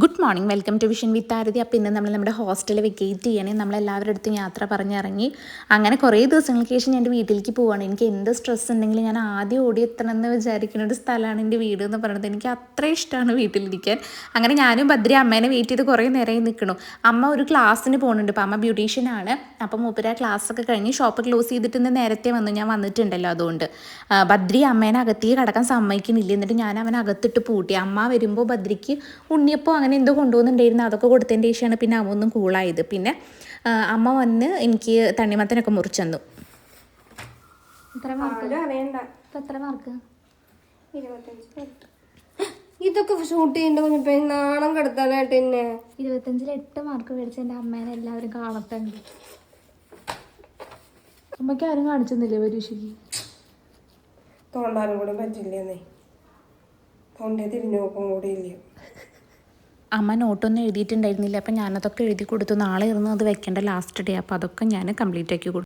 Good morning, welcome to vision with Aarathi. അപ്പോൾ ഇന്ന് നമ്മൾ നമ്മുടെ ഹോസ്റ്റലിൽ വെക്കേറ്റ് ചെയ്യണേ. നമ്മളെല്ലാവരുടെ അടുത്തും യാത്ര പറഞ്ഞിറങ്ങി. അങ്ങനെ കുറേ ദിവസങ്ങൾക്ക് ശേഷം ഞാൻ എൻ്റെ വീട്ടിലേക്ക് പോവുകയാണ്. എനിക്ക് എന്ത് സ്ട്രെസ് ഉണ്ടെങ്കിലും ഞാൻ ആദ്യം ഓടിയെത്തണം എന്ന് വിചാരിക്കുന്ന ഒരു സ്ഥലമാണ് എൻ്റെ വീട് എന്ന് പറയുന്നത്. എനിക്ക് അത്ര ഇഷ്ടമാണ് വീട്ടിലിരിക്കാൻ. അങ്ങനെ ഞാനും ഭദ്ര അമ്മേനെ വെയിറ്റ് ചെയ്ത് കുറേ നേരമായി നിൽക്കണം. അമ്മ ഒരു ക്ലാസ്സിന് പോകുന്നുണ്ട്. അപ്പോൾ അമ്മ ബ്യൂട്ടീഷ്യനാണ്. അപ്പോൾ മൂപ്പര ക്ലാസ്സൊക്കെ കഴിഞ്ഞ് ഷോപ്പ് ക്ലോസ് ചെയ്തിട്ട് ഇന്ന് നേരത്തെ വന്നു. ഞാൻ വന്നിട്ടുണ്ടല്ലോ, അതുകൊണ്ട് ഭദ്രി അമ്മേനെ അകത്തേക്ക് കടക്കാൻ സമ്മതിക്കുന്നില്ല. എന്നിട്ട് ഞാൻ അവനെ അകത്തിട്ട് പൂട്ടി. അമ്മ വരുമ്പോൾ ഭദ്രിക്ക് ഉണ്ണിയപ്പോൾ അങ്ങനെ എന്തോ കൊണ്ടുപോകുന്നുണ്ടായിരുന്നു. അതൊക്കെ കൊടുത്തതിൻ്റെ ശേഷമാണ് പിന്നെ അമ്മ ഒന്നും കൂളായത്. പിന്നെ അമ്മ വന്ന് എനിക്ക് തണ്ണിമത്തനൊക്കെ മുറിച്ചു തന്നു. എത്ര മാർക്ക്? ഇതൊക്കെ ഷൂട്ട് ചെയ്യണ്ട നാണം കെടുത്താനായിട്ട് തന്നെ 25-ൽ 8 മാർക്ക് മേടിച്ച എൻ്റെ അമ്മേനെ എല്ലാവരും കാണത്തുണ്ട്. അമ്മയ്ക്ക് ആരും കാണിച്ചെന്നില്ലേ പരീക്ഷയ്ക്ക്? തോണ്ടാനും കൂടെ പറ്റില്ലെന്നേ. തൊണ്ടേ തിരിഞ്ഞു നോക്കും കൂടെ ഇല്ല. അമ്മ നോട്ടൊന്നും എഴുതിയിട്ടുണ്ടായിരുന്നില്ല. അപ്പം ഞാനതൊക്കെ എഴുതി കൊടുത്തു. നാളെ ഇരുന്ന് അത് വെക്കേണ്ട ലാസ്റ്റ് ഡേ. അപ്പോൾ അതൊക്കെ ഞാൻ കംപ്ലീറ്റ് ആക്കി കൊടുത്തു.